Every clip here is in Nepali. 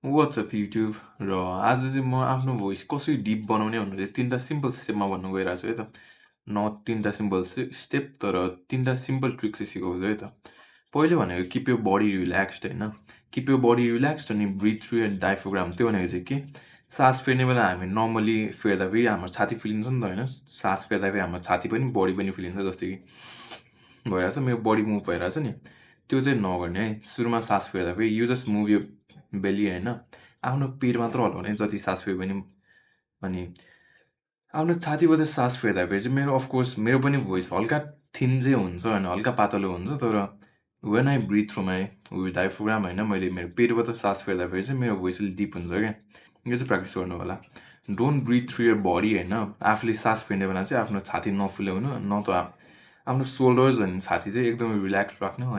वाट्सएप युट्युब र आज चाहिँ म आफ्नो भोइस कसरी डिप बनाउने भनेर 3टा सिम्पल स्टेपमा भन्नु गइरहेको छु है त। न 3टा सिम्पल स्टेप तर 3टा सिम्पल ट्रिक चाहिँ सिकाउँछु है त। पहिलो भनेको किप योर बडी रिल्याक्स्ड होइन। किप योर बडी रिल्याक्स्ड अनि ब्रिथ थ्रु योर डायफ्राम त्यो भनेको चाहिँ के? सास फेर्ने बेला हामी नर्मली फेर्दाखेरि हाम्रो छाती फुलिन्छ नि त होइन? सास फेर्दाखेरि हाम्रो छाती पनि बडी पनि फुलिन्छ जस्तै कि भइरहेछ मेरो बडी मुभ भइरहेछ नि। त्यो चाहिँ नगर्ने है। सुरुमा सास फेर्दाखेरि you just move your belly होइन। आफ्नो पेट मात्र हल्लाउने जति सास फेर्यो भने अनि आफ्नो छातीबाट सास फेर्दाखेरि चाहिँ मेरो अफकोर्स मेरो पनि भोइस हल्का थिन चाहिँ हुन्छ होइन, हल्का पातलो हुन्छ तर when I breathe through my diaphragm होइन मैले मेरो पेटबाट सास फेर्दाखेरि चाहिँ मेरो भोइस अलिक डिप हुन्छ क्या। यो चाहिँ प्र्याक्टिस गर्नु होला। Don't breathe through your body होइन। आफूले सास फेर्ने बेला चाहिँ आफ्नो छाती नफुल्याउनु न त आफ्नो सोल्डर्स अनि छाती चाहिँ एकदमै रिल्याक्स राख्नु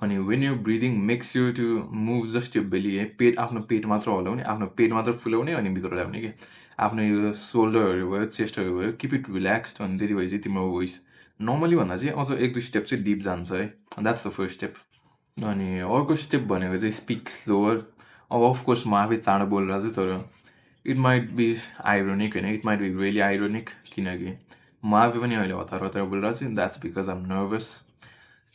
अनि when you breathing make sure to move just यो बेली है। आफ्नो पेट मात्र हल्लाउने, आफ्नो पेट मात्र फुल्याउने अनि भित्र ल्याउने कि आफ्नो यो सोल्डरहरू भयो चेस्टहरू भयो किप इट रिल्याक्स्ड अनि त्यति भएपछि तिम्रो भोइस नर्मली भन्दा चाहिँ अझ 1-2 स्टेप चाहिँ डिप जान्छ है। That's the first step. अनि अर्को स्टेप भनेको चाहिँ स्पिक स्लोवर। अब अफकोर्स म आफै चाँडो बोलिरहेको छु तर इट माइट बी आइरोनिक होइन, it might be really ironic किनकि म आफै पनि अहिले हतार हतार बोलिरहेको छु। That's because I am nervous.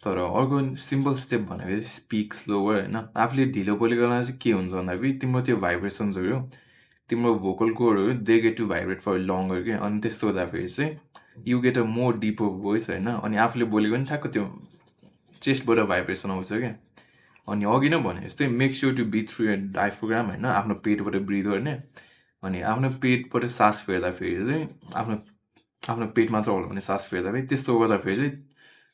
तर अर्को सिम्पल स्टेप भनेको चाहिँ स्पिक स्लोवर होइन। आफूले ढिलो बोलेको बेला चाहिँ के हुन्छ भन्दाखेरि तिम्रो त्यो भाइब्रेसन्सहरू तिम्रो भोकल कोडहरू they get to vibrate for longer के अनि त्यस्तो हुँदाखेरि चाहिँ you get a more deeper voice होइन। अनि आफूले बोलेको पनि ठ्याक्क त्यो चेस्टबाट भाइब्रेसन आउँछ क्या। अनि अघि नै भने जस्तै make sure to breathe through your diaphragm होइन। आफ्नो पेटबाट ब्रिथ गर्ने अनि आफ्नो पेटबाट सास फेर्दाखेरि चाहिँ आफ्नो पेट मात्र हल्लाउने सास फेर्दाखेरि त्यस्तो गर्दाखेरि चाहिँ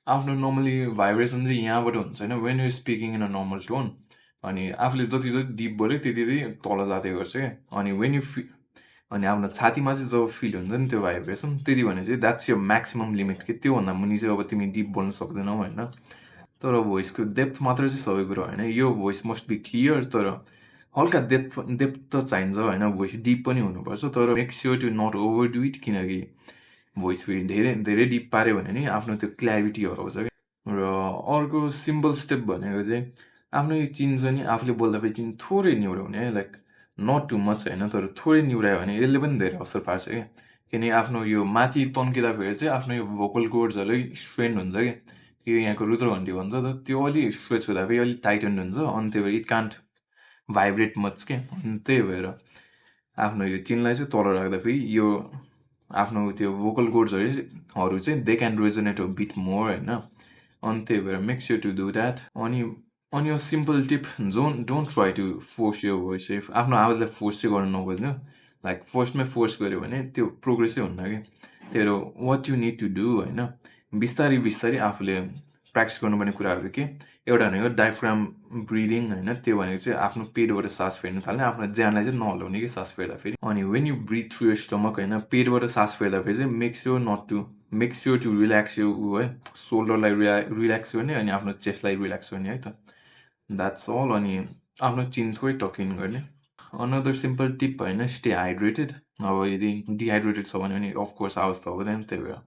आफ्नो नर्मली भाइब्रेसन चाहिँ यहाँबाट हुन्छ होइन when you speaking in a normal tone. अनि आफूले जति जति डिप बोल्यो त्यति तल जाँदै गर्छ क्या। अनि वेन यु अनि आफ्नो छातीमा चाहिँ जब फिल हुन्छ नि त्यो भाइब्रेसन त्यति भने चाहिँ द्याट्स यो म्याक्सिमम् लिमिट के। त्योभन्दा मुनि चाहिँ अब तिमी डिप बोल्न सक्दैनौ होइन। तर भोइसको डेप्थ मात्र चाहिँ सबै कुरो होइन। यो भोइस मस्ट बी क्लियर तर हल्का डेप्थ त चाहिन्छ होइन। भोइस डिप पनि हुनुपर्छ तर make sure to not overdo it किनकि भोइस फेरि धेरै धेरै डिप पाऱ्यो भने नि आफ्नो त्यो क्ल्यारिटी हराउँछ क्या। र अर्को सिम्पल स्टेप भनेको चाहिँ आफ्नो यो चिन छ नि आफूले बोल्दाखेरि चिन थोरै निहुराउने है। लाइक नट टु मच होइन तर थोरै निहुरायो भने यसले पनि धेरै असर पार्छ क्या। किनकि आफ्नो यो माथि तन्किँदाखेरि चाहिँ आफ्नो यो भोकल कोर्ड्सहरू स्ट्रेन्ड हुन्छ क्या। यो यहाँको रुद्रघन्टी भन्छ त त्यो अलि स्ट्रेच हुँदाखेरि अलिक टाइटन हुन्छ अनि त्यही भएर इट कान्ट भाइब्रेट मच के। अनि त्यही भएर आफ्नो यो चिनलाई चाहिँ तल राख्दाखेरि यो आफ्नो त्यो भोकल कोर्ड्सहरू चाहिँ they can resonate a bit more होइन। अनि त्यही भएर make sure to do that. अनि यो simple tip don't try to force यो भोइस। आफ्नो आवाजलाई फोर्स चाहिँ गर्न नखोज्नु। लाइक फर्स्टमै फोर्स गऱ्यो भने त्यो प्रोग्रेसै हुन्न कि। त्यही भएर what you need to do होइन बिस्तारै बिस्तारै आफूले प्र्याक्टिस गर्नुपर्ने कुराहरू के एउटा भनेको डायफ्राम ब्रिदिङ होइन। त्यो भनेको चाहिँ आफ्नो पेटबाट सास फेर्नु थाल्ने, आफ्नो ज्यानलाई चाहिँ नहल्लाउने कि सास फेर्दाखेरि। अनि when you breathe through your stomach होइन पेटबाट सास फेर्दाखेरि चाहिँ मेक स्योर टु रिल्याक्स यो है सोल्डरलाई रिल्याक्स गर्ने अनि आफ्नो चेस्टलाई रिल्याक्स गर्ने है त। That's all. अनि आफ्नो चिन थोरै टकिन गर्ने। अनदर सिम्पल टिप होइन स्टे हाइड्रेटेड। अब यदि डिहाइड्रेटेड छ भने अफकोर्स आवाज त हुँदैन त्यही भएर